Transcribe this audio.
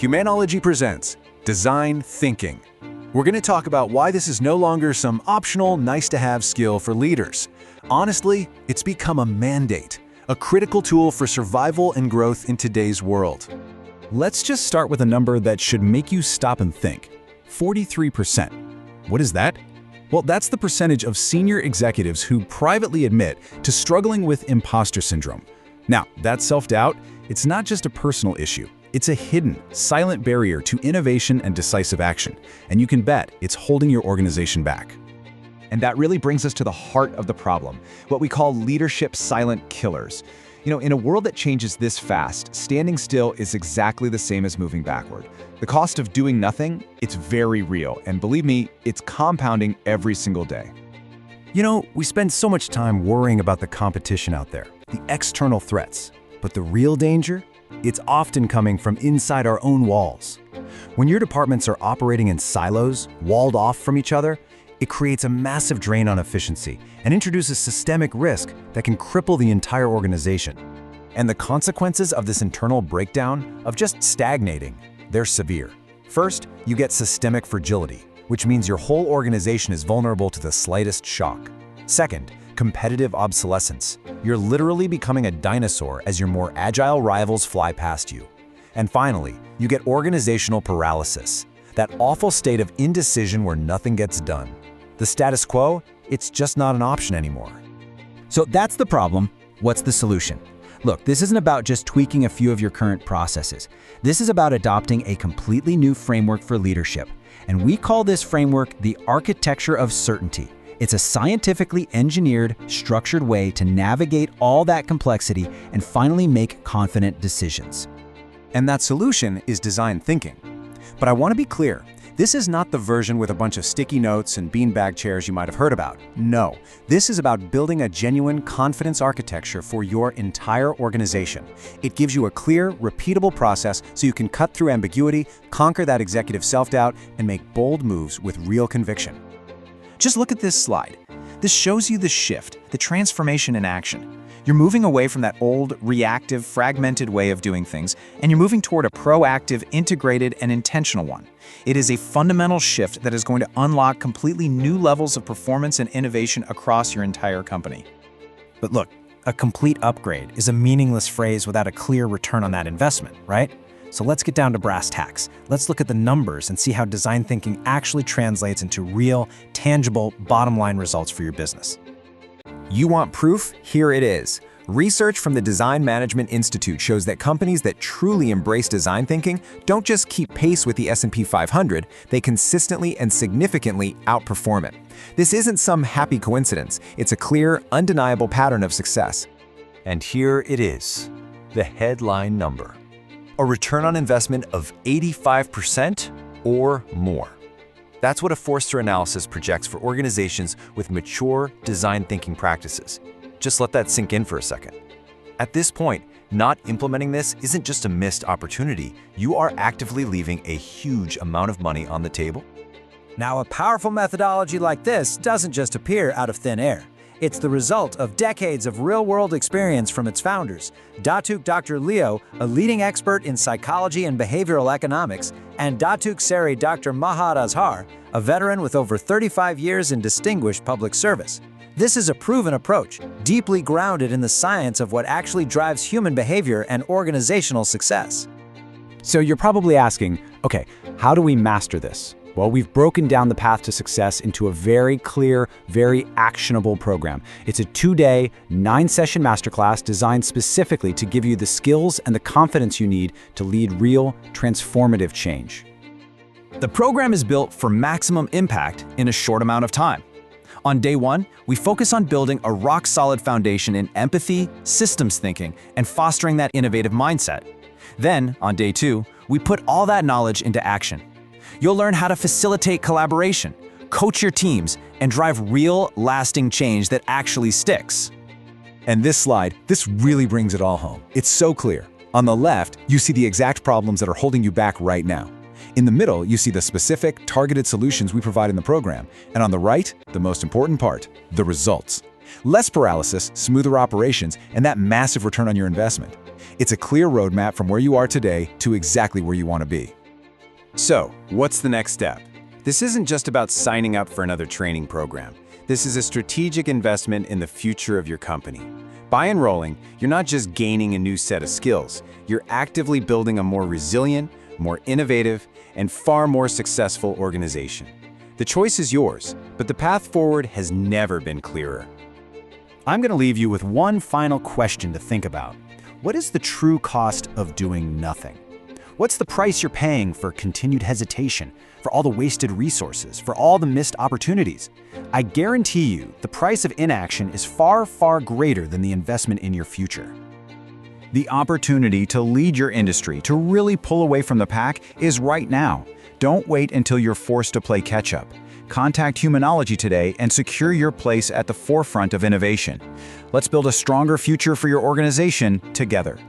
Humanology presents Design Thinking. We're going to talk about why this is no longer some optional, nice-to-have skill for leaders. Honestly, it's become a mandate, a critical tool for survival and growth in today's world. Let's just start with a number that should make you stop and think. 43%. What is that? Well, that's the percentage of senior executives who privately admit to struggling with imposter syndrome. Now, that self-doubt, it's not just a personal issue. It's a hidden, silent barrier to innovation and decisive action, and you can bet it's holding your organization back. And that really brings us to the heart of the problem, what we call leadership silent killers. In a world that changes this fast, standing still is exactly the same as moving backward. The cost of doing nothing, it's very real, and believe me, it's compounding every single day. We spend so much time worrying about the competition out there, the external threats, but the real danger? It's often coming from inside our own walls. When your departments are operating in silos, walled off from each other, it creates a massive drain on efficiency and introduces systemic risk that can cripple the entire organization. And the consequences of this internal breakdown, of just stagnating, they're severe. First, you get systemic fragility, which means your whole organization is vulnerable to the slightest shock. Second, competitive obsolescence. You're literally becoming a dinosaur as your more agile rivals fly past you. And finally, you get organizational paralysis, that awful state of indecision where nothing gets done. The status quo, it's just not an option anymore. So that's the problem. What's the solution? Look, this isn't about just tweaking a few of your current processes. This is about adopting a completely new framework for leadership. And we call this framework the architecture of certainty. It's a scientifically engineered, structured way to navigate all that complexity and finally make confident decisions. And that solution is design thinking. But I want to be clear, this is not the version with a bunch of sticky notes and beanbag chairs you might have heard about. No, this is about building a genuine confidence architecture for your entire organization. It gives you a clear, repeatable process so you can cut through ambiguity, conquer that executive self-doubt, and make bold moves with real conviction. Just look at this slide. This shows you the shift, the transformation in action. You're moving away from that old, reactive, fragmented way of doing things, and you're moving toward a proactive, integrated, and intentional one. It is a fundamental shift that is going to unlock completely new levels of performance and innovation across your entire company. But look, a complete upgrade is a meaningless phrase without a clear return on that investment, right? So let's get down to brass tacks. Let's look at the numbers and see how design thinking actually translates into real, tangible, bottom-line results for your business. You want proof? Here it is. Research from the Design Management Institute shows that companies that truly embrace design thinking don't just keep pace with the S&P 500, they consistently and significantly outperform it. This isn't some happy coincidence. It's a clear, undeniable pattern of success. And here it is, the headline number. A return on investment of 85% or more. That's what a Forrester analysis projects for organizations with mature design thinking practices. Just let that sink in for a second. At this point, not implementing this isn't just a missed opportunity. You are actively leaving a huge amount of money on the table. Now, a powerful methodology like this doesn't just appear out of thin air. It's the result of decades of real-world experience from its founders, Datuk Dr. Leo, a leading expert in psychology and behavioral economics, and Datuk Seri Dr. Mahad Azhar, a veteran with over 35 years in distinguished public service. This is a proven approach, deeply grounded in the science of what actually drives human behavior and organizational success. So you're probably asking, okay, how do we master this? Well, we've broken down the path to success into a very clear, very actionable program. It's a 2-day, 9-session masterclass designed specifically to give you the skills and the confidence you need to lead real, transformative change. The program is built for maximum impact in a short amount of time. On day 1, we focus on building a rock-solid foundation in empathy, systems thinking, and fostering that innovative mindset. Then, on day 2, we put all that knowledge into action. You'll learn how to facilitate collaboration, coach your teams, and drive real, lasting change that actually sticks. And this slide, this really brings it all home. It's so clear. On the left, you see the exact problems that are holding you back right now. In the middle, you see the specific, targeted solutions we provide in the program. And on the right, the most important part, the results. Less paralysis, smoother operations, and that massive return on your investment. It's a clear roadmap from where you are today to exactly where you want to be. So, what's the next step? This isn't just about signing up for another training program. This is a strategic investment in the future of your company. By enrolling, you're not just gaining a new set of skills, you're actively building a more resilient, more innovative, and far more successful organization. The choice is yours, but the path forward has never been clearer. I'm going to leave you with one final question to think about. What is the true cost of doing nothing? What's the price you're paying for continued hesitation, for all the wasted resources, for all the missed opportunities? I guarantee you, the price of inaction is far, far greater than the investment in your future. The opportunity to lead your industry, to really pull away from the pack, is right now. Don't wait until you're forced to play catch-up. Contact Humanology today and secure your place at the forefront of innovation. Let's build a stronger future for your organization together.